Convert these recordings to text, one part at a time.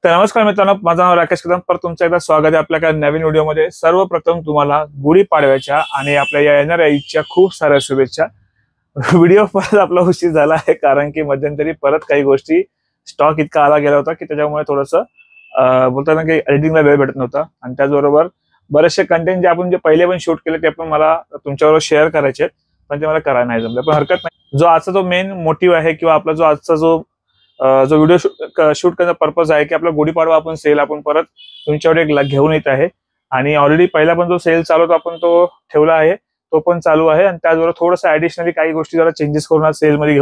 तर नमस्कार मित्रांनो, माझं नाव राकेश कदम. परत तुमचं एकदा स्वागत आहे आपल्या एका नवीन व्हिडिओमध्ये. सर्वप्रथम तुम्हाला गुढीपाडव्याच्या आणि आपल्या या येणाऱ्या ईदच्या खूप साऱ्या शुभेच्छा. व्हिडिओ परत आपला उशीर झाला आहे कारण की मध्यंतरी परत काही गोष्टी स्टॉक इतका आला गेला होता की त्याच्यामुळे थोडंसं बोलताना काही एडिटिंगला वेळ भेटत नव्हता. आणि त्याचबरोबर बरेचसे कंटेंट जे पहिले पण शूट केले ते पण मला तुमच्याबरोबर शेअर करायचे आहेत, पण ते मला करायला नाही जमलं. पण हरकत नाही. जो आजचा जो मेन मोटिव्ह आहे किंवा आपला जो आजचा जो व्हिडिओ शूट करण्याचा पर्पज आहे की आपला गुढीपाडवा आपण सेल आपण परत तुमच्यावर एक घेऊन येत आहे. आणि ऑलरेडी पहिला पण जो सेल चालू होता आपण तो ठेवला आहे, तो पण चालू आहे. आणि त्याचबरोबर थोडंसं ऍडिशनली काही गोष्टी जरा चेंजेस करून आज सेलमध्ये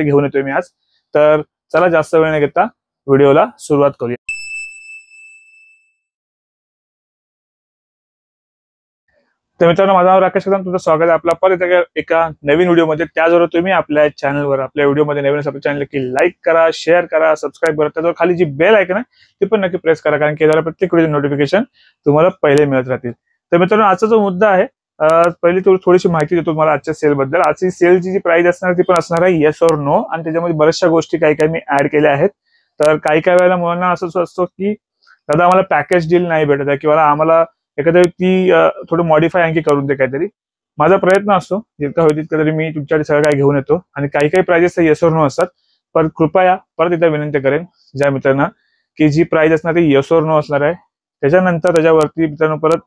घेऊन येतोय मी आज. तर चला जास्त वेळ न घेता व्हिडिओला सुरुवात करूया. तर मित्रांनो, माझं नाव राकेश कदम. तुमचं स्वागत आहे आपला परत एका नवीन व्हिडिओमध्ये. त्याचबरोबर तुम्ही आपल्या चॅनलवर आपल्या व्हिडिओमध्ये नवीन आपल्या चॅनल की लाईक करा, शेअर करा, सबस्क्राईब करा. त्याच्यावर खाली जी बेल आहे ना ती पण नक्की प्रेस करा, कारण की याद्वारे प्रत्येक व्हिडिओ नोटिफिकेशन तुम्हाला पहिले मिळत राहतील. तर मित्रांनो, आजचा जो मुद्दा आहे, पहिली थोडीशी माहिती देतो तुम्हाला आजच्या सेल बद्दल. आजची सेलची जी प्राइस असणार ती पण असणार आहे येस और नो, आणि त्याच्यामध्ये बऱ्याचशा गोष्टी काही काही मी ऍड केल्या आहेत. तर काही काही वेळेला मुलांना असं असतं की दादा आम्हाला पॅकेज डील नाही भेटत आहे किंवा आम्हाला एखाद्या व्यक्ती थोडं मॉडीफाय आणखी करून दे काहीतरी. माझा प्रयत्न असतो जितका होईल तितका तरी मी तुमच्याकडे सगळं काही घेऊन येतो. आणि काही काही प्राइजेस येस और नो असतात. पण कृपया परत एकदा विनंती करेन ज्या मित्रांना की जी प्राइस असणार ती येस और नो असणार आहे. त्याच्यानंतर त्याच्यावरती मित्रांनो परत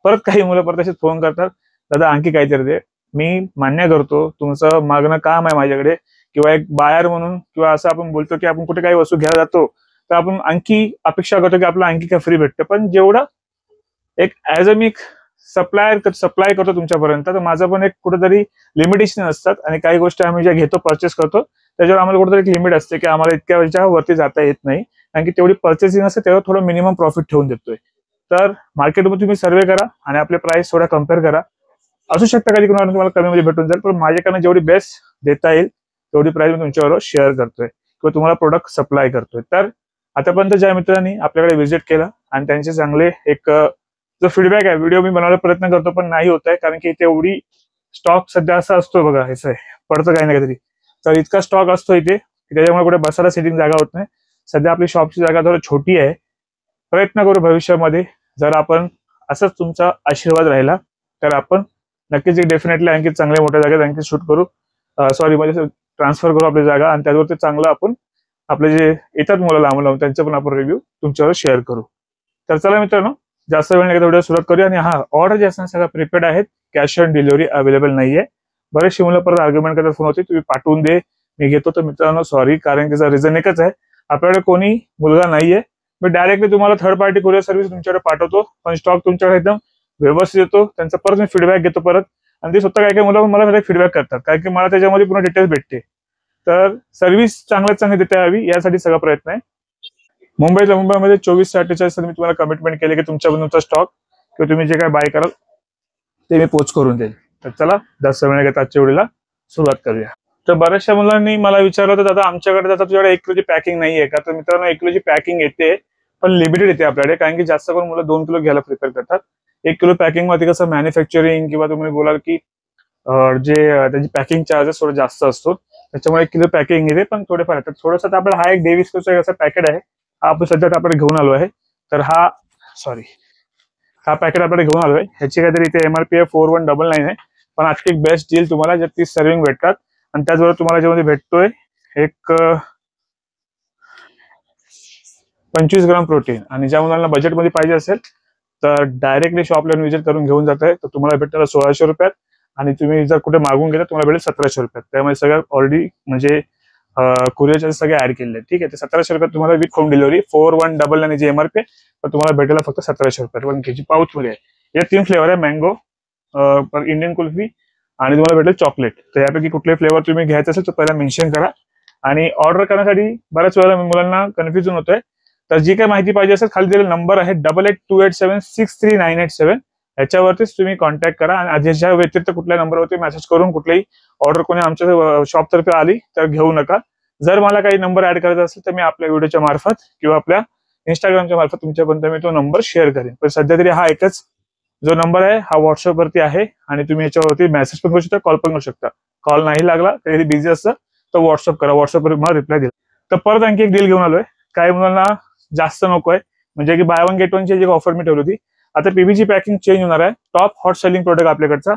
परत काही मुलं परत असेच फोन करतात, दादा आणखी काहीतरी दे. मी मान्य करतो तुमचं मागणं काम आहे माझ्याकडे, किंवा एक बायर म्हणून किंवा असं आपण बोलतो की आपण कुठे काही वस्तू घ्यायला जातो तर आपण आणखी अपेक्षा करतो की आपल्याला आणखी काय फ्री भेटतं. पण जेवढं एक ऍज अ मी सप्लाय करतो तुमच्यापर्यंत, तर माझं पण एक कुठेतरी लिमिटेशन असतात. आणि काही गोष्टी आम्ही ज्या घेतो परचेस करतो त्याच्यावर आम्हाला कुठेतरी एक लिमिट असते की आम्हाला इतक्या वेळच्या वरती जाता येत नाही, कारण की तेवढी पर्चेसिंग असते तेव्हा थोडं मिनिमम प्रॉफिट ठेवून देतोय. तर मार्केटमध्ये तुम्ही सर्वे करा आणि आपले प्राइस थोडा कम्पेअर करा. असू शकतं कधी कोणाला तुम्हाला कमीमध्ये भेटून जाईल, पण माझ्याकडनं जेवढी बेस्ट देता येईल तेवढी प्राइस मी तुमच्याबरोबर शेअर करतोय किंवा तुम्हाला प्रोडक्ट सप्लाय करतोय. तर आतापर्यंत ज्या मित्रांनी आपल्याकडे व्हिजिट केला आणि त्यांचे चांगले एक जो फीडबॅक आहे, व्हिडिओ मी बनवायला प्रयत्न करतो पण नाही होत आहे, कारण की इथे एवढी स्टॉक सध्या असा असतो बघा, हेच आहे पडतं काही ना काहीतरी. तर इतका स्टॉक असतो इथे की त्याच्यामुळे कुठे बसायला सिटिंग जागा होत नाही. सध्या आपली शॉपची जागा थोडी छोटी आहे. प्रयत्न करू भविष्यामध्ये, जर आपण असंच तुमचा आशीर्वाद राहिला तर आपण नक्कीच डेफिनेटली आणखी चांगल्या मोठ्या जागेत आणखी शूट करू, सॉरी म्हणजे ट्रान्सफर करू आपली जागा. आणि त्याच्यावरती चांगलं आपण आपले जे येतात मुलं लांब लांब त्यांचे पण आपण रिव्ह्यू तुमच्यावर शेअर करू. तर चला मित्रांनो, जास्त वेळ नाही व्हिडिओ सुरुवात करूया. आणि हा ऑर्डर जे असणार सगळं प्रिपेड आहेत, कॅश ऑन डिलिव्हरी अवेलेबल नाहीये. बरेचशी मुलं परत आर्ग्युमेंट करतात फोन होती तुम्ही पाठवून दे मी घेतो. तर मित्रांनो सॉरी, कारण त्याचा रिझन एकच आहे, आपल्याकडे कोणी मुलगा नाहीये. मी डायरेक्टली तुम्हाला थर्ड पार्टी कुरिअर सर्व्हिस तुमच्याकडे पाठवतो, पण स्टॉक तुमच्याकडे एकदम व्यवस्थित येतो. त्यांचा परत मी फीडबॅक घेतो परत, आणि ते स्वतः काही काही मुलं मला फीडबॅक करतात, कारण की मला त्याच्यामध्ये पूर्ण डिटेल्स भेटते. तर सर्व्हिस चांगल्यात चांगली देता यावी यासाठी सगळा प्रयत्न आहे. मुंबईमध्ये 24 ते 48 मी तुम्हाला कमिटमेंट केले की तुमच्या स्टॉक किंवा तुम्ही जे काय बाय कराल ते मी पोच करून देईल. तर चला जास्त वेळ घेता आजच्या व्हिडिओला सुरुवात करूया. तर बऱ्याचशा मुलांनी मला विचारलं होतं, दादा आमच्याकडे आता तुझ्याकडे 1 किलोची पॅकिंग नाहीये का? तर मित्रांनो, 1 किलोची पॅकिंग येते पण लिमिटेड येते आपल्याकडे, कारण की जास्त करून मुलं 2 किलो घ्यायला प्रिफर करतात. 1 किलो पॅकिंग मध्ये कसं मॅन्युफॅक्चरिंग किंवा तुम्ही बोलाल की जे त्याची पॅकिंग चार्जेस थोडं जास्त असतो, त्याच्यामुळे 1 किलो पॅकिंग येते. पण थोडेफार येतात. थोडंसं आपला हा एक 23 किलोचा असा पॅकेट आहे, हा आपण सध्या आपण घेऊन आलो आहे. तर हा सॉरी हा पॅकेट आपल्याला घेऊन आलोय. ह्याची काहीतरी इथे एमआरपी आहे 4199 आहे. पण आजची एक बेस्ट डील तुम्हाला, ज्यात 30 सर्विंग भेटतात. आणि त्याचबरोबर तुम्हाला ज्यामध्ये भेटतोय एक 25 ग्राम प्रोटीन. आणि ज्या मुलांना बजेटमध्ये पाहिजे असेल तर डायरेक्टली शॉपला व्हिजिट करून घेऊन जात आहे, तर तुम्हाला भेटणार 1600 रुपयात. आणि तुम्ही जर कुठे मागून गेला तुम्हाला भेटेल 1700 रुपयात. त्यामुळे सगळं ऑलरेडी म्हणजे कुरिअर चार्जेस सगळे ऍड केलेले आहेत. ठीक आहे, ते 1700 रुपयात तुम्हाला विथ होम डिलिव्हरी 4199 जी एमआरपी तर तुम्हाला भेटेल फक्त 1700 रुपयात 1 kg पाऊच मध्ये आहे. या 3 फ्लेवर आहे, मँगो, इंडियन कुल्फी आणि तुम्हाला भेटेल चॉकलेट. तर यापैकी कुठले फ्लेवर तुम्ही घ्यायचे असेल तर पहिला मेन्शन करा. आणि ऑर्डर करण्यासाठी बऱ्याच वेळेला मुलांना कन्फ्युजन होतोय. तर जी काही माहिती पाहिजे असेल खाली दिलेला नंबर आहे 8828763987, याच्यावरतीच तुम्ही कॉन्टॅक्ट करा. आणि याच्या व्यतिरिक्त कुठल्या नंबरवरती मेसेज करून कुठलीही ऑर्डर कोणी आमच्या शॉप तर्फे आली तर घेऊ नका. जर मला काही नंबर ऍड करायचा असेल तर मी आपल्या व्हिडिओच्या मार्फत किंवा आपल्या इंस्टाग्रामच्या मार्फत तुमच्यापर्यंत मी तो नंबर शेअर करेन. पण सध्या तरी हा एकच जो नंबर आहे हा व्हॉट्सअप वरती आहे, आणि तुम्ही याच्यावरती मेसेज पण करू शकता, कॉल पण करू शकता. कॉल नाही लागला कधी बिझी असतं तर व्हॉट्सअप करा, व्हॉट्सअपवर मला रिप्लाय दिला. तर परत आणखी एक डील घेऊन आलोय. काही मुलांना जास्त नको आहे, म्हणजे की बाय वन गेट वन ची जी ऑफर मी ठेवली होती. आता पीबीची पॅकिंग चेंज होणार आहे. टॉप हॉट सेलिंग प्रोडक्ट आपल्याकडचा.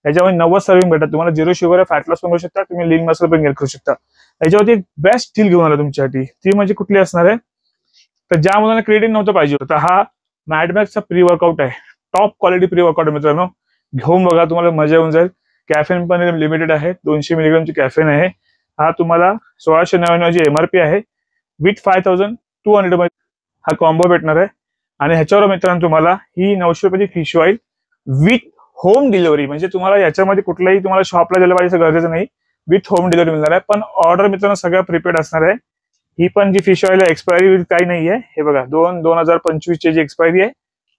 याच्यामध्ये 90 सर्विंग भेटतात तुम्हाला. 0 शुगर आहे, फॅट लॉस पण करू शकता तुम्ही, लीन मसल पण गेन करू शकता. याच्यावरती एक बेस्ट डील घेऊन आला तुमच्यासाठी. ती म्हणजे कुठली असणार आहे, तर ज्या मुलांना क्रेडिट नव्हतं पाहिजे होतं, हा मॅडमॅक्सचा प्री वर्कआउट आहे. टॉप क्वालिटी प्री वर्कआउट मित्रांनो, घेऊन बघा, तुम्हाला मजा येऊन जाईल. कॅफेन पण लिमिटेड आहे, 200 मिलीग्रामची कॅफेन आहे. हा तुम्हाला 1699 ची एमआरपी आहे. विथ 5200 मध्ये हा कॉम्बो भेटणार आहे. आणि ह्याच्यावर मित्रांनो तुम्हाला ही 900 रुपयाची fish oil with home delivery, म्हणजे तुम्हाला याच्यामध्ये कुठलाही तुम्हाला शॉपला गेलं पाहिजे गरजेचं नाही, विथ होम डिलिव्हरी मिळणार आहे. पण ऑर्डर मित्रांनो सगळ्या प्रिपेड असणार आहे. ही पण जी फिश ऑइल आहे एक्सपायरी काही नाहीये. हे बघा 2025 ची जी एक्सपायरी आहे.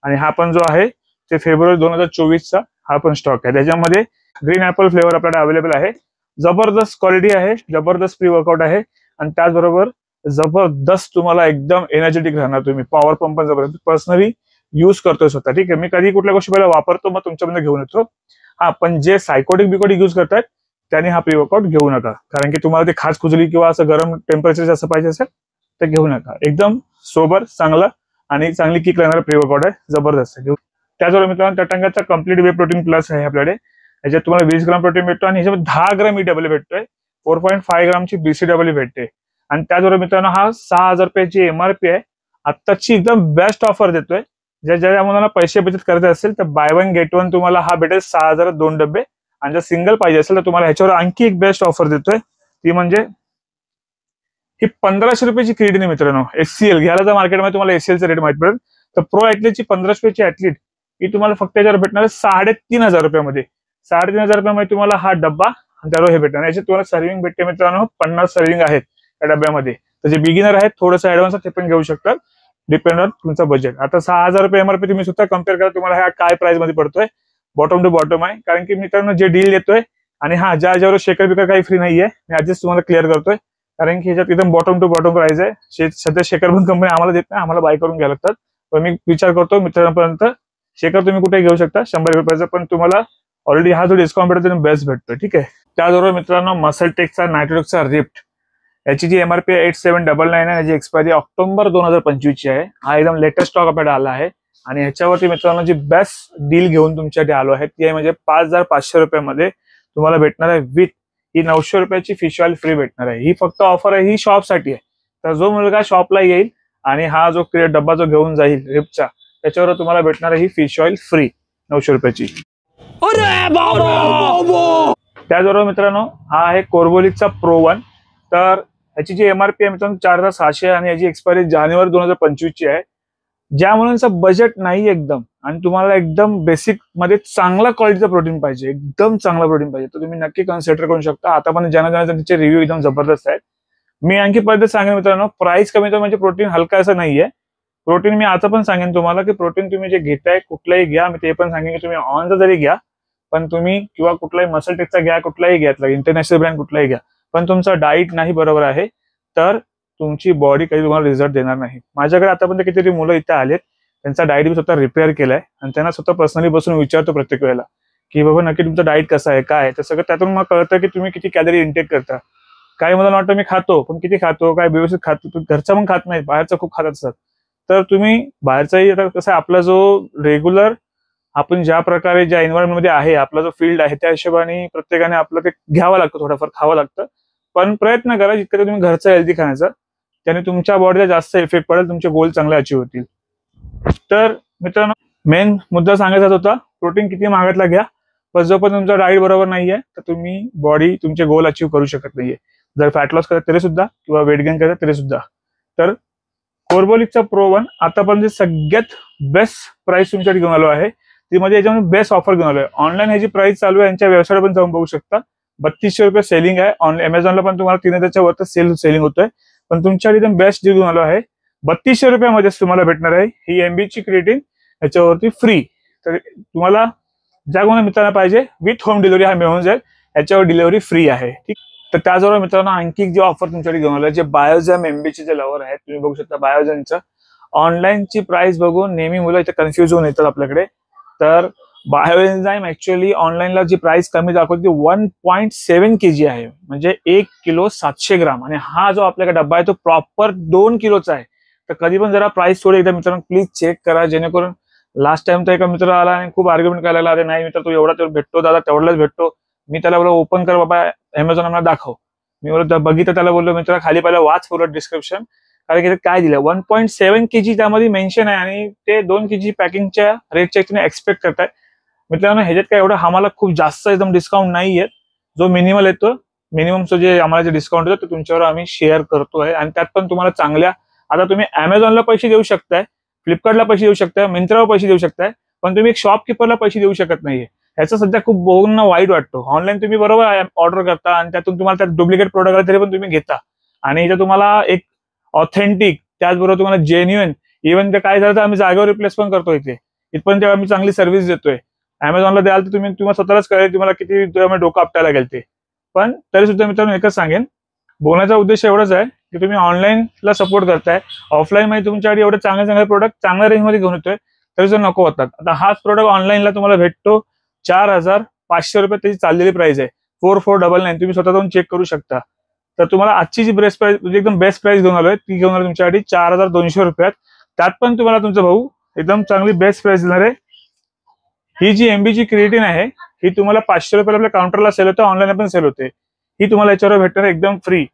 आणि हा पण जो आहे ते फेब्रुवारी 2024 चा हा पण स्टॉक आहे. त्याच्यामध्ये ग्रीन ऍपल फ्लेवर आपल्याला अवेलेबल आहे. जबरदस्त क्वालिटी आहे, जबरदस्त प्री वर्कआउट आहे. आणि त्याचबरोबर जबरदस्त तुम्हाला एकदम एनर्जेटिक राहणार तुम्ही. पॉवर पंप पण जबरदस्त, पर्सनली यूज करतोय स्वतः. ठीक आहे, मी कधी कुठल्या गोष्टी पहिला वापरतो मग तुमच्यामध्ये घेऊन येतो. हा पण जे सायकोटिक बिकोटिक यूज करतात त्यांनी हा प्री वर्कआउट घेऊ नका, कारण की तुम्हाला ते खास खुजली किंवा असं गरम टेम्परेचर जास्त पाहिजे असेल तर घेऊ नका. एकदम सोबर, चांगला आणि चांगली किक राहणारा प्री वर्कआउट आहे, जबरदस्त आहे. त्याचबरोबर मित्रांनो टटांगाचा कम्प्लीट वे प्रोटीन प्लस आहे आपल्याकडे. याच्यात तुम्हाला 20 ग्राम प्रोटीन भेटतो आणि ह्याच्यामध्ये 10 ग्राम ईडब्ल्यू भेटतोय. 4.5 ग्रामची बीसीडब्ल्यू भेटते. आणि त्याचबरोबर मित्रांनो हा 6000 रुपयाची एमआरपी आहे. आत्ताची एकदम बेस्ट ऑफर देतोय. ज्या मुलांना पैसे बचत करायचे असेल तर बाय वन गेट वन तुम्हाला हा भेटेल 6000 2 डबे. आणि जर सिंगल पाहिजे असेल तर तुम्हाला ह्याच्यावर आणखी एक बेस्ट ऑफर देतोय. ती म्हणजे ही 1500 रुपयाची क्रेडिट आहे मित्रांनो. एचसीएल घ्यायला जर मार्केटमध्ये तुम्हाला एचसीएलचा रेट माहित पडेल, तर प्रो ऍथलीटची 1500 रुपयाची ऍथलीट ही तुम्हाला फक्त याच्यावर भेटणार आहे 3500 रुपयामध्ये. 3500 रुपयामध्ये तुम्हाला हा डब्बा आणि त्यावर हे भेटणार. याच्यात तुम्हाला सर्विंग भेटते मित्रांनो, 50 सर्विंग आहेत त्या डब्यामध्ये. तर जे बिगिनर आहेत थोडंसं ऍडव्हान्स ते पण घेऊ शकतात, डिपेंड ऑन तुमचं बजेट. आता 6000 रुपये एमआरपी तुम्ही सुद्धा कम्पेअर करा, तुम्हाला हा काय प्राइस मध्ये पडतोय. बॉटम टू बॉटम आहे, कारण की मित्रांनो जे डील देतोय आणि हा ज्यावर शेकर बिकर काही फ्री नाहीये, मी आधीच तुम्हाला क्लिअर करतोय, कारण की ह्याच्यात एकदम बॉटम टू बॉटम प्राइस आहे. सध्या शेकर पण कंपनी आम्हाला देत नाही, आम्हाला बाय करून घ्यायला लागतात. पण मी विचार करतो मित्रांपर्यंत शेकर तुम्ही कुठे घेऊ शकता 100 रुपयाचा, पण तुम्हाला ऑलरेडी हा जो डिस्काउंट भेटतो बेस्ट भेटतो. ठीक आहे. त्याचबरोबर मित्रांनो मसल टेकचा नायट्रोडेक्सचा रिफ्ट, याची जी एमआरपी 8799 आहे, याची एक्सपायरी ऑक्टोबर 2025 ची आहे. हा एकदम लेटेस्ट स्टॉक आपल्याला आला आहे. आणि ह्याच्यावरती मित्रांनो जी बेस्ट डील घेऊन तुमच्यासाठी आलो आहे ती आहे म्हणजे 5500 रुपयामध्ये तुम्हाला भेटणार आहे विथ ही 900 रुपयाची फिश ऑइल फ्री भेटणार आहे. ही फक्त ऑफर आहे, ही शॉपसाठी आहे. तर जो मुलगा शॉपला येईल आणि हा जो डब्बा जो घेऊन जाईल रिफ्टचा, त्याच्यावर तुम्हाला भेटणार आहे ही फिश ऑइल फ्री 900 रुपयाची. त्याचबरोबर मित्रांनो हा आहे कोर्बोलिकचा प्रो 1. तर याची जी एमआरपी आहे मित्रांनो 4600 आणि याची एक्सपायरी जानेवारी 2025 ची आहे. ज्या मुलांचं बजेट नाही एकदम आणि तुम्हाला एकदम बेसिक मध्ये चांगला क्वालिटीचा प्रोटीन पाहिजे, एकदम चांगला प्रोटीन पाहिजे, तर तुम्ही नक्की कन्सिडर करू शकता. आता पण ज्यांचे रिव्ह्यू एकदम जबरदस्त आहेत. मी आणखी पद्धत सांगेन मित्रांनो, प्राइस कमी तर म्हणजे प्रोटीन हलका असं नाहीये. प्रोटीन मी आता पण सांगेन तुम्हाला की प्रोटीन तुम्ही जे घेताय कुठलाही घ्या, मी ते पण सांगेन की तुम्ही ऑनचा जरी घ्या, पण तुम्ही किंवा कुठलाही मसल टेकचा घ्या, कुठलाही घ्या, इंटरनॅशनल ब्रँड कुठलाही घ्या, पण तुमचं डाईट नाही बरोबर आहे तर तुमची बॉडी काही तुम्हाला रिझल्ट देणार नाही. माझ्याकडे आतापर्यंत कितीतरी मुलं इथे आलेत, त्यांचा डाईट मी स्वतः रिपेअर केलाय आणि त्यांना स्वतः पर्सनली बसून विचारतो प्रत्येक वेळेला की बाबा नक्की तुमचं डाईट कसं आहे, काय आहे. तर सगळं त्यातून मग कळतं की तुम्ही किती कॅलरी इंटेक करता. काही मला वाटतं मी खातो, पण किती खातो, काय व्यवस्थित खातो, घरचा पण खात नाही, बाहेरचा खूप खात असतात. तर तुम्ही बाहेरचाही आता कसं आपला जो रेग्युलर आपण ज्या प्रकारे ज्या एन्व्हायरमेंटमध्ये आहे, आपला जो फील्ड आहे त्या हिशोबाने प्रत्येकाने आपलं ते घ्यावं लागतं, थोडंफार खावं लागतं. पण प्रयत्न करा जितकं तुम्ही घरचं हेल्दी खाण्याचा, त्याने तुमच्या बॉडीला जास्त इफेक्ट पडेल, तुमचे गोल चांगले अचीव होतील. तर मित्रांनो मेन मुद्दा सांगायचा होता, प्रोटीन किती महागातला घ्या, पण जोपर्यंत तुमचा डाईट बरोबर नाहीये तर तुम्ही बॉडी तुमचे गोल अचीव करू शकत नाहीये. जर फॅट लॉस करत तरी सुद्धा किंवा वेट गेन करत तरी सुद्धा. तर कोर्बोलिकचा प्रो 1 आतापर्यंत सगळ्यात बेस्ट प्राइस तुमच्यासाठी घेऊन आलो आहे. ती म्हणजे याच्यामध्ये बेस्ट ऑफर घेऊन आलोय. ऑनलाईन ह्याची प्राइस चालू आहे, यांच्या वेबसाईटवर पण जाऊन बघू शकता. 3200 रुपये सेलिंग आहे. अमेझॉनला पण तुम्हाला 3000च्या वरती सेलिंग होतोय. पण तुमच्यासाठी एकदम बेस्ट डील घेऊन आलो आहे. 3200 रुपयामध्ये तुम्हाला भेटणार आहे ही एमबीची क्रिएटिन याच्यावरती फ्री. तर तुम्हाला ज्या कोणा मित्रांना पाहिजे विथ होम डिलिव्हरी हा मिळून जाईल, याच्यावर डिलिव्हरी फ्री आहे. ठीक. तर त्याचबरोबर मित्रांनो आणखी जे ऑफर तुमच्याकडे घेऊन आलं, जे बायोझॅम एमबीचे जे लवर आहेत तुम्ही बघू शकता. बायोझॅमचं ऑनलाईनची प्राइस बघून नेहमी मुलं इथे कन्फ्युज होऊन येतात आपल्याकडे. तर बायोएन्झाइम ऍक्च्युअली ऑनलाईनला जी प्राइस कमी दाखवते 1.7 kg आहे, म्हणजे 1 किलो 700 ग्राम. आणि हा जो आपल्याकडे डब्बा आहे तो प्रॉपर 2 किलोचा आहे. तर कधी पण जरा प्राइस थोडी एकदा मित्रांनो प्लीज चेक करा, जेणेकरून लास्ट टाइम तर एका मित्र आला आणि खूप आर्ग्युमेंट करायला लागला, अरे नाही मित्र तू एवढा तेवढा भेटतो दादा, तेवढाच भेटतो. मी त्याला बोललो ओपन कर बाबा अमेझॉन, मला दाखव. मी बोललो बघितलं, त्याला बोललो मित्र खाली पहिला वाच पूर्ण डिस्क्रिप्शन, कारण की काय दिलं 1.7 kg त्यामध्ये मेन्शन आहे आणि ते 2 kg पॅकिंगच्या रेटच्या एक्सपेक्ट करताय. मित्रांनो ह्याच्यात काय एवढं आम्हाला खूप जास्त एकदम डिस्काउंट नाहीये, जो मिनिमल येतो मिनिममचं जे आम्हाला जे डिस्काउंट येतो ते तुमच्यावर आम्ही शेअर करतोय. आणि त्यात पण तुम्हाला चांगल्या, आता तुम्ही अमेझॉनला पैसे देऊ शकताय, फ्लिपकार्टला पैसे देऊ शकताय, मिंत्रावर पैसे देऊ शकताय, पण तुम्ही एक शॉपकीपरला पैसे देऊ शकत नाहीये. ह्याचं सध्या खूप बघून वाईट वाटतो. ऑनलाईन तुम्ही बरोबर ऑर्डर करता आणि त्यातून तुम्हाला त्यात डुप्लिकेट प्रोडक्ट आले तरी पण तुम्ही घेता, आणि इथं तुम्हाला एक ऑथेंटिक, त्याचबरोबर तुम्हाला जेन्युइन, इव्हन ते काय झालं तर आम्ही जागेवर रिप्लेस पण करतो इथे, इथपर्यंत आम्ही चांगली सर्व्हिस देतोय. अमेझॉनला द्याल तर तुम्हाला स्वतःलाच कळेल तुम्हाला किती डोकं आपटायला लागेल ते. पण तरी सुद्धा मित्रांनो एकच सांगेन, बोलण्याचा उद्देश एवढाच आहे की तुम्ही ऑनलाईनला सपोर्ट करताय, ऑफलाईन मध्ये तुमच्याकडे एवढे चांगले चांगले प्रोडक्ट चांगल्या रेंजमध्ये घेऊन येतोय, तरी सुद्धा नको होतात. आता हाच प्रोडक्ट ऑनलाईनला तुम्हाला भेटतो 4500 रुपये, त्याची चाललेली प्राइस आहे 4499. तुम्ही स्वतः जाऊन चेक करू शकता. तर तुम्हाला आजची जी बेस्ट प्राइस म्हणजे एकदम बेस्ट प्राइस घेऊन आलोय, ती घेऊन आलो तुमच्यासाठी 4200 रुपयात. त्यात पण तुम्हाला तुमचा भाऊ एकदम चांगली बेस्ट प्राइस देणार आहे. ही जी एमबीची क्रिएटिन आहे ही तुम्हाला 500 रुपयाला आपल्या काउंटरला सेल होते, ऑनलाईन पण सेल होते. ही तुम्हाला याच्यावर भेटणार एकदम फ्री.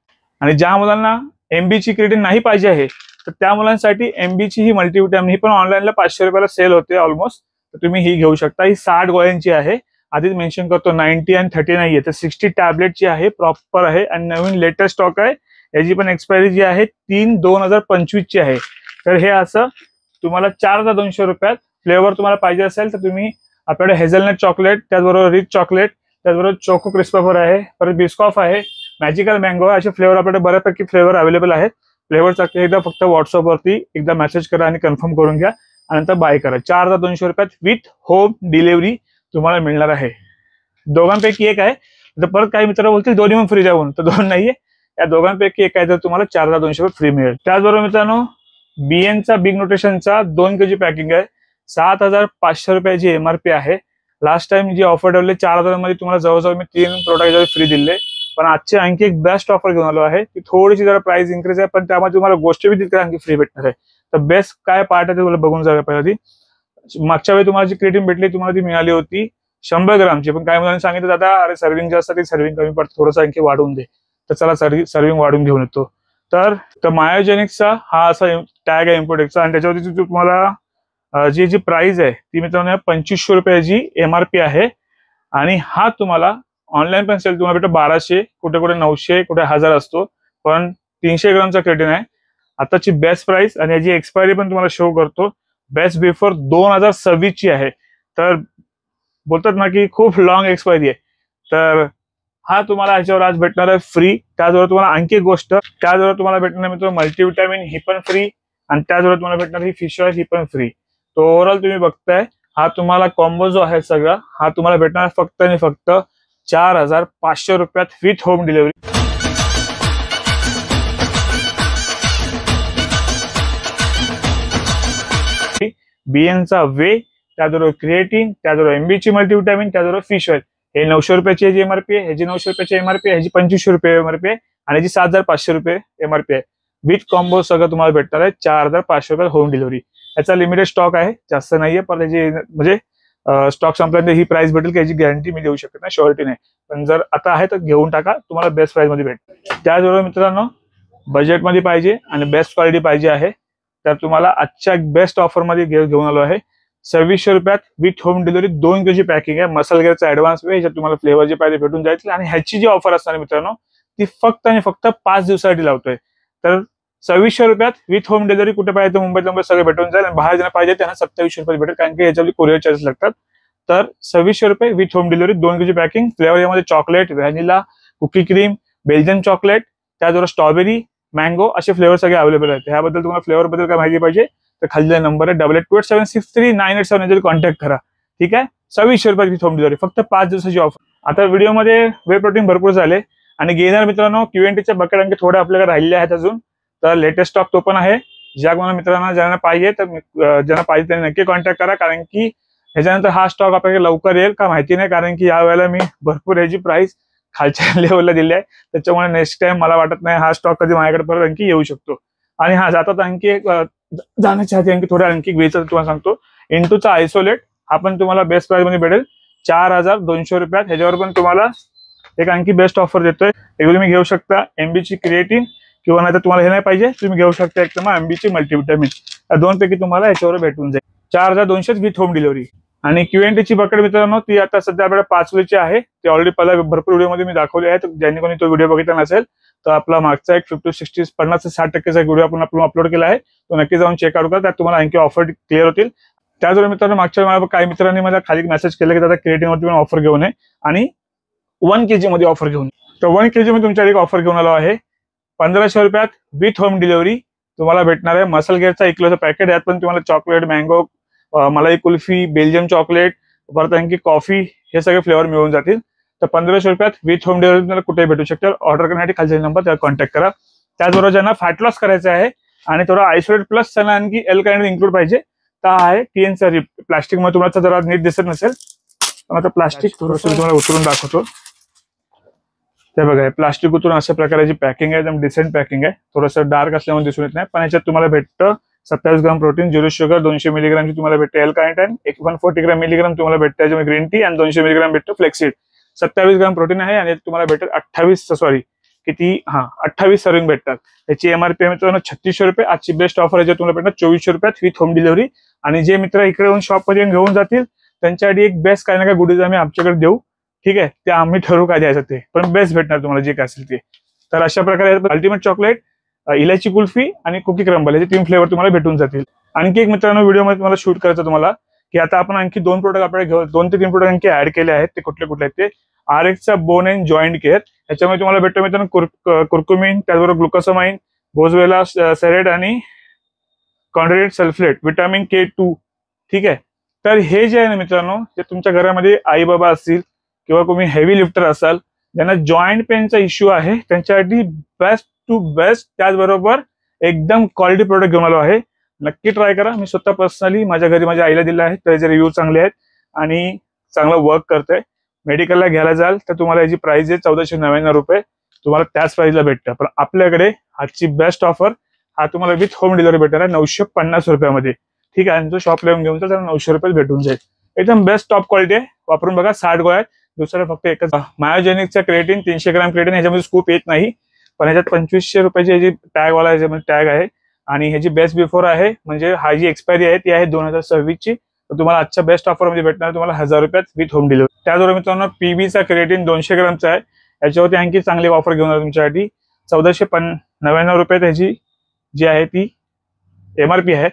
आणि ज्या मुलांना एमबीची क्रिएटिन नाही पाहिजे आहे तर त्या मुलांसाठी एमबीची ही मल्टीविटॅमिन ही पण ऑनलाईनला 500 रुपयाला सेल होते ऑलमोस्ट, तर तुम्ही ही घेऊ शकता. ही 60 गोळ्यांची आहे, आधीच मेन्शन करतो 90 आणि 30 नाहीये, तर 60 टॅबलेटची आहे, प्रॉपर आहे आणि नवीन लेटेस्ट स्टॉक आहे. याची पण एक्सपायरी जी आहे 3/2025 ची आहे. तर हे असं तुम्हाला 4200 रुपयात. फ्लेवर तुम्हाला पाहिजे असेल तर तुम्ही आपल्याकडे हेझलनट चॉकलेट, त्याचबरोबर रिच चॉकलेट, त्याचबरोबर चोको क्रिस्पाफर आहे, परत बिस्कॉफ आहे, मॅजिकल मँगो, असे फ्लेवर आपल्याकडे बऱ्यापैकी फ्लेवर अवेलेबल आहेत. फ्लेवरसाठी एकदा फक्त व्हॉट्सअपवरती एकदा मेसेज करा आणि कन्फर्म करून घ्या आणि नंतर बाय करा. 4200 रुपयात विथ होम डिलिव्हरी तुम्हाला मिळणार आहे. दोघांपैकी एक आहे. तर परत काही मित्र बोलतील दोन्ही पण फ्री जाऊन, तर दोन नाहीये, या दोघांपैकी एक आहे, तर तुम्हाला 4200 रुपये फ्री मिळेल. त्याचबरोबर मित्रांनो बीएनचा बिग न्यूट्रिशनचा 2 kg पॅकिंग आहे, 7500 रुपयाची एमआरपी आहे. लास्ट टाइम जी ऑफर ठेवली 4000 मध्ये तुम्हाला जवळजवळ मी 3 प्रोडक्ट फ्री दिले, पण आजची आणखी एक बेस्ट ऑफर घेऊन आलो आहे. ती थोडीशी जरा प्राइस इन्क्रीज आहे, पण त्यामध्ये तुम्हाला गोष्टी बी तिथे आणखी फ्री भेटणार आहे. तर बेस्ट काय पार्ट आहे ते तुम्हाला बघून जाऊया. पहिली मागच्या वेळी तुम्हाला जी क्रिएटिन भेटली तुम्हाला ती मिळाली होती 100 ग्रामची, पण काही मुलांनी सांगितलं दादा अरे सर्विंग जास्त ती सर्विंग कमी पडते, थोडंसं आणखी वाढवून दे, तर चला सर्विंग वाढून घेऊन येतो. तर मायोजेनिक्सचा हा असा टॅग आहे इम्पोर्टेक्सचा, आणि त्याच्यावरती तुम्हाला जी प्राइस आहे ती मित्रांनो 2500 रुपयाची एमआरपी आहे. आणि हा तुम्हाला ऑनलाईन पण सेल तुम्हाला भेटतो 1200, कुठे कुठे 900, कुठे 1000 असतो, पण 300 ग्रामचा क्रिएटिन आहे. आताची बेस्ट प्राइस आणि याची एक्सपायरी पण तुम्हाला शो करतो. बेस्ट बिफोर 2026 ची आहे, तर बोलतात ना की खूप लॉंग एक्सपायरी आहे. तर हा तुम्हाला ह्याच्यावर आज भेटणार आहे फ्री. त्याचबरोबर तुम्हाला आणखी एक गोष्ट, त्याचबरोबर तुम्हाला भेटणार मित्रांनो मल्टीविटॅमिन ही पण फ्री, आणि त्याचबरोबर तुम्हाला भेटणार ही फिश ऑइल ही पण फ्री. तो ओव्हरऑल तुम्ही बघताय हा तुम्हाला कॉम्बो जो आहे सगळा हा तुम्हाला भेटणार फक्त आणि फक्त 4500 रुपयात विथ होम डिलिव्हरी. बीएनचा वे, त्याचबरोबर क्रिएटिन, त्याचबरोबर एमबीची मल्टीविटॅमिन, त्याचबरोबर फिश ऑइल, हे 900 रुपयाची ह्याची एमआरपी आहे, ह्याची 900 रुपयाची एमआरपी आहे, ह्याची 2500 रुपये एमआरपी आहे, आणि ह्याची 7500 रुपये एमआरपी आहे. विथ कॉम्बो सगळं तुम्हाला भेटणार आहे 4500 रुपये होम डिलिव्हरी. याचा लिमिटेड स्टॉक आहे, जास्त नाहीये, पण त्याची म्हणजे स्टॉक संपल्यानंतर ही प्राइस भेटेल, याची गॅरंटी मी देऊ शकत नाही, श्युरिटी नाही, पण जर आता आहे तर घेऊन टाका, तुम्हाला बेस्ट प्राइस मध्ये भेटेल. त्याचबरोबर मित्रांनो बजेटमध्ये पाहिजे आणि बेस्ट क्वालिटी पाहिजे आहे, तर तुम्हाला आजच्या बेस्ट ऑफर मध्ये घेऊन आलो आहे. 2600 रुपयात with home delivery 2 kg packing आहे, मसाला गिरचा ऍडव्हान्स वे, ह्याच्यात तुम्हाला फ्लेवर जे पाहिजे भेटून जायचे. आणि ह्याची जी ऑफर असणार मित्रांनो ती फक्त आणि फक्त 5 दिवसासाठी लावतोय. तर 2600 रुपयात विथ होम डिलिव्हरी कुठे पाहिजे मुंबईत मुंबईत सगळं भेटून जाईल, आणि बाहेर ज्यांना पाहिजे त्यांना 2700 रुपये भेटेल, कारण की याच्यावरती कोरिअर चार्जेस लागतात. तर 2600 रुपये with home delivery 2 kg packing. Flavour यामध्ये chocolate, vanilla, cookie cream, Belgian chocolate, त्याचबरोबर स्ट्रॉबेरी, मँगो असे फ्लेवर सगळे अवेलेबल आहेत. ह्याबद्दल तुम्हाला फ्लेवर बद्दल काय माहिती पाहिजे तर खाली नंबर आहे 8828763987 कॉन्टॅक्ट करा. ठीक आहे, 2600 रुपये विथ होम डिलिव्हरी, फक्त 5 दिवसाची ऑफर. आता व्हिडिओमध्ये वे प्रोटीन भरपूर झाले, आणि घेणार मित्रांनो Q&Aच्या बकेट आणखी थोडे आपल्याकडे राहिले आहेत अजून, तर लेटेस्ट स्टॉक तो पण आहे. ज्या कोणा मित्रांना ज्यांना पाहिजे तर ज्यांना पाहिजे त्यांनी नक्की कॉन्टॅक्ट करा, कारण की ह्याच्यानंतर हा स्टॉक आपल्याकडे लवकर येईल का माहिती नाही, कारण की या वेळेला मी भरपूर ह्याची प्राइस खालच्या लेवलला दिली आहे, त्याच्यामुळे नेक्स्ट टाइम मला वाटत नाही हा स्टॉक कधी माझ्याकडे परत आणखी येऊ शकतो. आणि हा जातात आणखी एक जाण्याच्या आधी आणखी थोडं आणखी घ्यायचं तुम्हाला सांगतो. इंटूचा आयसोलेट हा पण तुम्हाला बेस्ट प्राइस मध्ये भेटेल 4200 रुपयात. ह्याच्यावर पण तुम्हाला एक आणखी बेस्ट ऑफर देतोय. एक तुम्ही घेऊ शकता एमबीची क्रिएटिन किंवा नाही तर तुम्हाला हे नाही पाहिजे तुम्ही घेऊ शकता एकदम एमबीची मल्टीविटामिन. या दोन पैकी तुम्हाला याच्यावर भेटून जाईल. 4200 विथ होम डिलिव्हरी. आणि Q&A ची बकेट मित्रांनो ती आता सध्या आपल्याला 5 किलोची आहे. ती ऑलरेडी पहिला भरपूर व्हिडिओमध्ये मी दाखवली आहे. ज्यांनी कोणी तो व्हिडिओ बघितला नसेल तर आपला मागचा एक 50-60 ते 60% व्हिडिओ आपण अपलोड केला आहे. तो नक्की जाऊन चेकआउट करा. त्यात तुम्हाला आणखी ऑफर क्लिअर होतील. त्याचबरोबर मित्रांनो मागच्या वेळेला काही मित्रांनी मला खाली मेसेज केलं की दादा क्रिएटिनवरती पण ऑफर घेऊन आहे आणि 1 kg मध्ये ऑफर घेऊन. तर 1 kg मध्ये तुमच्या एक ऑफर घेऊन आलो आहे. 1500 रुपयात विथ होम डिलिव्हरी तुम्हाला भेटणार आहे. मसल गेअरचा 1 किलोचं पॅकेट. यात पण तुम्हाला चॉकलेट, मँगो, मलाई कुल्फी, बेल्जियम चॉकलेट, परत आणखी कॉफी हे सगळे फ्लेवर मिळून जातील. तर 1500 रुपयात विथ होम डिलिव्हरी तुम्हाला कुठेही भेटू शकते. ऑर्डर करण्यासाठी खालचा नंबर त्यावर कॉन्टॅक्ट करा. त्याचबरोबर ज्यांना फॅट लॉस करायचं आहे आणि थोडा आयसोलेट प्लस त्यांना आणखी एल काइंड इन्क्लूड पाहिजे तर आहे TNC रिप. प्लास्टिक मध्ये तुम्हाला जरा नीट दिसत नसेल पण आता प्लास्टिक थोडंसं तुम्हाला उतरून दाखवतो. ते बघा प्लास्टिक उतरून अशा प्रकारची पॅकिंग आहे. एकदम डिसेंट पॅकिंग आहे. थोडंसं डार्क असल्यामुळे दिसून येत नाही पण याच्यात तुम्हाला भेटतं 27 ग्राम प्रोटीन, 0 शुगर, 200 मिलीग्रामची तुम्हाला भेटते एल कार्निटाइन, 140 मिलीग्राम तुम्हाला भेटतं याच्यामध्ये ग्रीन टी आणि 200 मिलीग्राम भेटतं फ्लेक्सीड. 27 ग्राम प्रोटीन आहे आणि तुम्हाला भेटेल 28 सर्विंग भेटतात. याची MRP मित्रांनो 3600 रुपये. आजची बेस्ट ऑफर आहे तुम्हाला भेटणार 2400 रुपयात विथ होम डिलिव्हरी. आणि जे मित्र इकडे येऊन शॉप मध्ये घेऊन जातील त्यांच्यासाठी एक बेस्ट काही ना काही गुडीज आम्ही आमच्याकडे देऊ. ठीक आहे, ते आम्ही ठरवू काय द्यायचं ते पण बेस्ट भेटणार तुम्हाला जे काय असेल ते. तर अशा प्रकारे अल्टिमेट चॉकलेट, इलायची कुल्फी आणि कुकी क्रंबल हे 3 फ्लेवर तुम्हाला भेटून जातील. आणखी एक मित्रांनो व्हिडिओमध्ये तुम्हाला शूट करायचं तुम्हाला की आता आपण आणखी 2 प्रोडक्ट आपल्याला घेऊ, 2 ते 3 प्रोडक्ट आणखी ऍड केले आहेत. ते कुठले कुठले आहेत ते RXचा बोन अँड जॉईंट केअर. याच्यामध्ये तुम्हाला भेटतो मित्रांनो कुर्कुमिन, त्याचबरोबर ग्लुकोसामाइन, बोझवेला सेरेट आणि कॉन्ड्रेट सल्फेट, विटामिन K2. ठीक आहे, तर हे जे आहे ना मित्रांनो ते तुमच्या घरामध्ये आई बाबा असतील किंवा तुम्ही हेवी लिफ्टर असाल ज्यांना जॉईंट पेनचा इश्यू आहे त्यांच्यासाठी बेस्ट टू बेस्ट त्याचबरोबर एकदम क्वालिटी प्रोडक्ट घेऊन आलो आहे. नक्की ट्राय करा. मी स्वतः पर्सनली माझ्या घरी माझ्या आईला दिलं आहे. त्याचे रिव्ह्यू चांगले आहेत आणि चांगलं वर्क करतंय. मेडिकलला घ्यायला जाल तर तुम्हाला याची प्राइस आहे 1499 रुपये. तुम्हाला त्याच प्राइसला भेटतं. पण आपल्याकडे आजची बेस्ट ऑफर हा तुम्हाला विथ होम डिलिव्हरी भेटणार आहे 950 रुपयामध्ये. ठीक आहे, आणि जो शॉपला येऊन घेऊन तर त्याला 900 रुपये भेटून जाईल. एकदम बेस्ट टॉप क्वालिटी आहे. वापरून बघा. 60 गोळ्या आहेत. दुसरं फक्त एकच मायोजेनिकचा क्रिएटिन 300 ग्राम क्रिएटिन. ह्याच्यामध्ये स्कूप येत नाही पण ह्याच्यात 2500 रुपयाची ह्याची टॅग वाला ह्याच्यामध्ये टॅग आहे. आणि ह्याची बेस्ट बिफोर आहे म्हणजे हा जी एक्सपायरी आहे ती आहे 2026 ची. तर तुम्हाला आजच्या बेस्ट ऑफर मध्ये भेटणार तुम्हाला 1000 रुपयात विथ होम डिलिव्हरी. त्याचबरोबर मित्रांनो PBचा क्रिएटिन 200 ग्रामचा आहे. याच्यावरती आणखी चांगली ऑफर घेऊन आलो तुमच्यासाठी. 1499 रुपये त्याची जी आहे ती MRP आहे.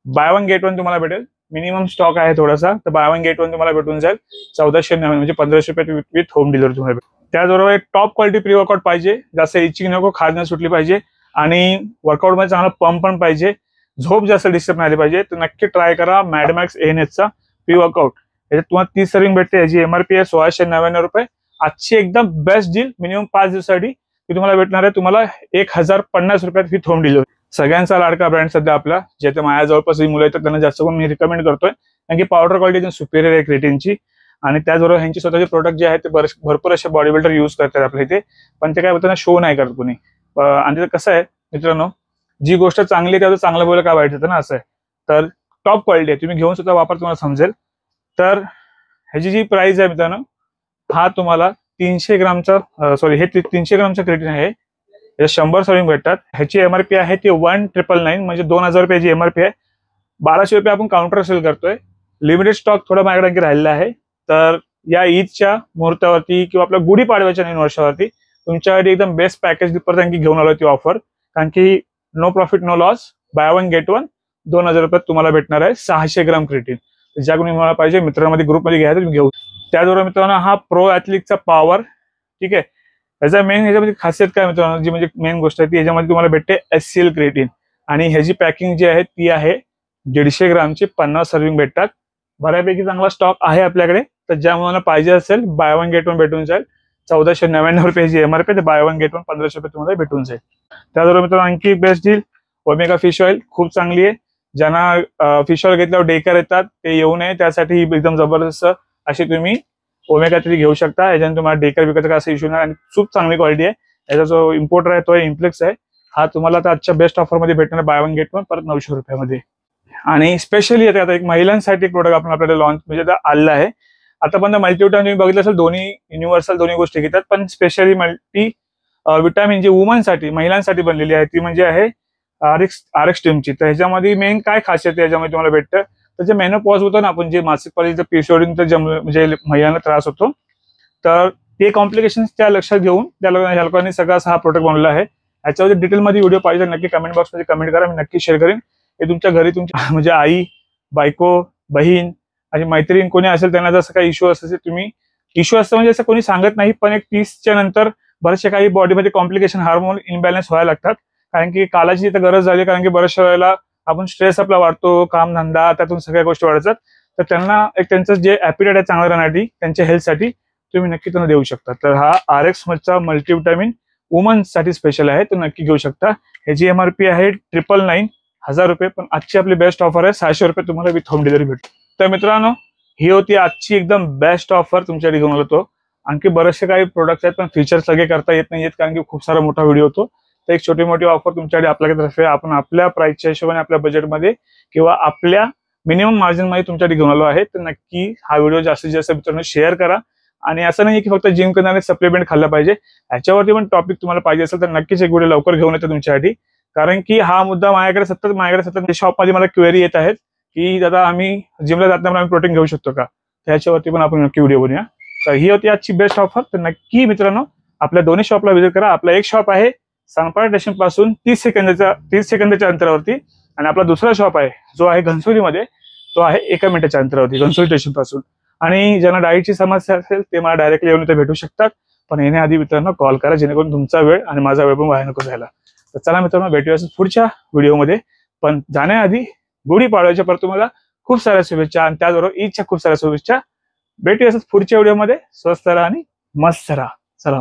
बाय 1 गेट 1 तुम्हाला भेटेल. मिनिमम स्टॉक आहे थोडासा तर बाय 1 गेट 1 तुम्हाला भेटून जाईल 1499 म्हणजे 1500 रुपये विथ होम डिलिव्हरी तुम्हाला भेटेल. त्याचबरोबर एक टॉप क्वालिटी प्री वर्कआउट पाहिजे. जास्त इचिंग नको, खाज न सुटली पाहिजे आणि वर्कआउट मध्ये चांगला पंप पण पाहिजे. झोप जास्त डिस्टर्ब नाही आली पाहिजे तर नक्की ट्राय करा मॅडमॅक्स ANHचा प्री वर्कआउट. याच्यात तुम्हाला 30 सर्विंग भेटते. याची MRP आहे 1699 रुपये. आजची एकदम बेस्ट डील मिनिमम 5 दिवसासाठी ती तुम्हाला भेटणार आहे तुम्हाला 1050 रुपयात विथ होम डिलिव्हरी. सगळ्यांचा लाडका ब्रँड सध्या आपला जे माझ्या जवळपास मुलं येतात त्यांना जास्त करून मी रिकमेंड करतोय कारण की पावडर क्वालिटी सुपिरियर आहे क्रिएटिनची. आणि त्याचबरोबर ह्यांची स्वतःचे प्रोडक्ट जे आहेत ते भरपूर असे बॉडी बिल्डर यूज करतात आपल्या इथे पण ते काय होतं शो नाही करत कोणी. आणि ते कसं आहे मित्रांनो जी गोष्ट चांगली आहे त्याचं चांगलं बोलायला काय वाईट होतं ना असं आहे. तर टॉप क्वालिटी आहे. तुम्ही घेऊन सुद्धा वापर तुम्हाला समजेल. तर ह्याची जी प्राइस आहे मित्रांनो हा तुम्हाला 300 ग्रामचा हे 300 ग्रामचा क्रिएटिन आहे. 100 सर्विंग भेटतात. ह्याची MRP आहे ती 1999 म्हणजे 2000 रुपयाची MRP आहे. 1200 रुपये आपण काउंटर सेल करतोय. लिमिटेड स्टॉक थोडा माझ्याकडे राहिलेला आहे. तर या ईदच्या मुहूर्तावरती किंवा आपल्या गुढीपाडव्याच्या नवीन वर्षावरती तुमच्यासाठी एकदम बेस्ट पॅकेज परत आणखी घेऊन आलो ती ऑफर. कारण की no profit no loss buy 1 get 1 2000 रुपयात तुम्हाला भेटणार आहे 600 ग्राम क्रिएटिन. ज्या कोणी मला पाहिजे मित्रांमध्ये ग्रुपमध्ये घ्यायचं तुम्ही घेऊ. त्याचबरोबर मित्रांनो हा प्रो ॲथलिकचा पॉवर. ठीक आहे, याचा मेन ह्याच्यामध्ये खासियत काय मित्रांनो जी म्हणजे मेन गोष्ट आहे ती याच्यामध्ये तुम्हाला भेटते HCl क्रिएटिन. आणि ह्याची पॅकिंग जी आहे ती आहे 150 ग्रामची 50 सर्विंग भेटतात. बऱ्यापैकी चांगला स्टॉक आहे आपल्याकडे. तर ज्या मुलांना पाहिजे असेल बाय 1 गेट 1 भेटून जाईल. 1499 रुपयाची MRP ते बाय 1 गेट 1 1500 रुपये तुम्हाला भेटून जाईल. त्याचबरोबर मित्रांनो आणखी best deal omega fish oil खूप चांगली आहे. ज्यांना फिश ऑइल घेतल्यावर डेकर येतात ते येऊ नये त्यासाठी एकदम जबरदस्त अशी तुम्ही ओमेगा 3 घेऊ शकता. याच्याने तुम्हाला डेकर बिकरचा असा इश्यू नाही आणि खूप चांगली क्वालिटी आहे. याचा जो इम्पोर्टर आहे तो इम्प्लेक्स आहे हा तुम्हाला आता आजच्या बेस्ट ऑफर मध्ये भेटणार, बाय वन गेट वन परत 900 रुपयामध्ये. आणि स्पेशली आता एक महिलांसाठी एक प्रोडक्ट आपण आपल्याला लॉन्च म्हणजे आता आलेला आहे. आतापर्यंत मल्टीविटामिन तुम्ही बघितलं असेल, दोन्ही युनिव्हर्सल दोन्ही गोष्टी घेतात, पण स्पेशली मल्टी विटामिन जी वुमनसाठी महिलांसाठी बनलेली आहे ती म्हणजे आहे RX टीमची. तर ह्याच्यामध्ये मेन काय खासियत आहे याच्यामध्ये तुम्हाला भेटतं, तर जे मेनोपॉज होतं ना, आपण जे मासिक पाळीचं PCOD म्हणजे महिलांना त्रास होतो, तर ते कॉम्प्लिकेशन्स त्या लक्षात घेऊन त्या लोकांनी सगळा हा प्रोडक्ट बनवला आहे. याच्यामध्ये डिटेलमध्ये व्हिडिओ पाहिजे नक्की कमेंट बॉक्समध्ये कमेंट करा, मी नक्की शेअर करेन. हे तुमच्या घरी तुमच्या म्हणजे आई, बायको, बहीण आणि मैत्रीण कोणी असेल त्यांना जसं काही इश्यू असेल, तुम्ही इश्यू असतं म्हणजे असं कोणी सांगत नाही, पण एक 30च्या नंतर बरेचसे काही बॉडीमध्ये कॉम्प्लिकेशन हार्मोन इनबॅलन्स व्हायला लागतात. कारण की कालाची इथं गरज झाली, कारण की बऱ्याचशा वेळेला आपण स्ट्रेस आपला वाढतो, कामधंदा, त्यातून सगळ्या गोष्टी वाढतात. तर त्यांना एक त्यांचं जे ॲपिटाईट आहे चांगलं राहण्यासाठी, त्यांच्या हेल्थसाठी तुम्ही नक्की त्यांना देऊ शकता. तर हा RX चा मल्टीविटामिन वुमन्स साठी स्पेशल आहे, तो नक्की घेऊ शकता. ह्याची MRP आहे 999 1000 रुपये, पण आजची आपली बेस्ट ऑफर आहे 600 रुपये तुम्हाला विथ होम डिलिव्हरी भेटते. तर मित्रांनो, ही होती आजची एकदम बेस्ट ऑफर तुमच्यासाठी घेऊन आलो. आणखी बरेचसे काही प्रोडक्ट्स आहेत, पण फीचर्स सगळे करता येत नाहीत कारण की खूप सारा मोठा व्हिडिओ होतो. तर एक छोटी मोठी ऑफर तुमच्याकडे आपल्याकडे आपण आपल्या प्राइसच्या हिशोबाने आपल्या बजेटमध्ये किंवा आपल्या मिनिमम मार्जिन मध्ये तुमच्याकडे घेऊन आलो आहे. तर नक्की हा व्हिडिओ जास्तीत जास्त मित्रांनो शेअर करा. आणि असं नाही की फक्त जिम करणारे सप्लिमेंट खाल्लं पाहिजे, याच्यावरती पण टॉपिक तुम्हाला पाहिजे असेल तर नक्कीच एक व्हिडिओ लवकर घेऊन येतो तुमच्यासाठी. कारण की हा मुद्दा माझ्याकडे सतत शॉपमध्ये मला क्वेरी येत आहेत की दादा आम्ही जिमला जाताना आम्ही प्रोटीन घेऊ शकतो का, त्याच्यावरती पण आपण नक्की व्हिडिओ बनवूया. तर ही होती आजची बेस्ट ऑफर. तर नक्की मित्रांनो आपल्या दोन्ही शॉपला व्हिजिट करा. आपला एक शॉप आहे सानपाडा स्टेशन पासून 30 सेकंदाच्या अंतरावरती, आणि आपला दुसरा शॉप आहे जो आहे घनसोलीमध्ये, तो आहे 1 मिनिटाच्या अंतरावरती घनसोली स्टेशन पासून. आणि ज्यांना डाएटची समस्या असेल ते मला डायरेक्टली येऊन इथे भेटू शकतात, पण येण्याआधी मित्रांनो कॉल करा, जेणेकरून तुमचा वेळ आणि माझा वेळ पण वाया नको जायला. तर चला मित्रांनो, भेटूया पुढच्या व्हिडिओमध्ये. पण जाण्याआधी गुढीपाडव्याच्या परत तुम्हाला खूप साऱ्या शुभेच्छा, आणि त्याचबरोबर ईदच्या खूप साऱ्या शुभेच्छा. भेटूया पुढच्या व्हिडिओमध्ये. स्वस्त राहा आणि मस्त राहा. चला.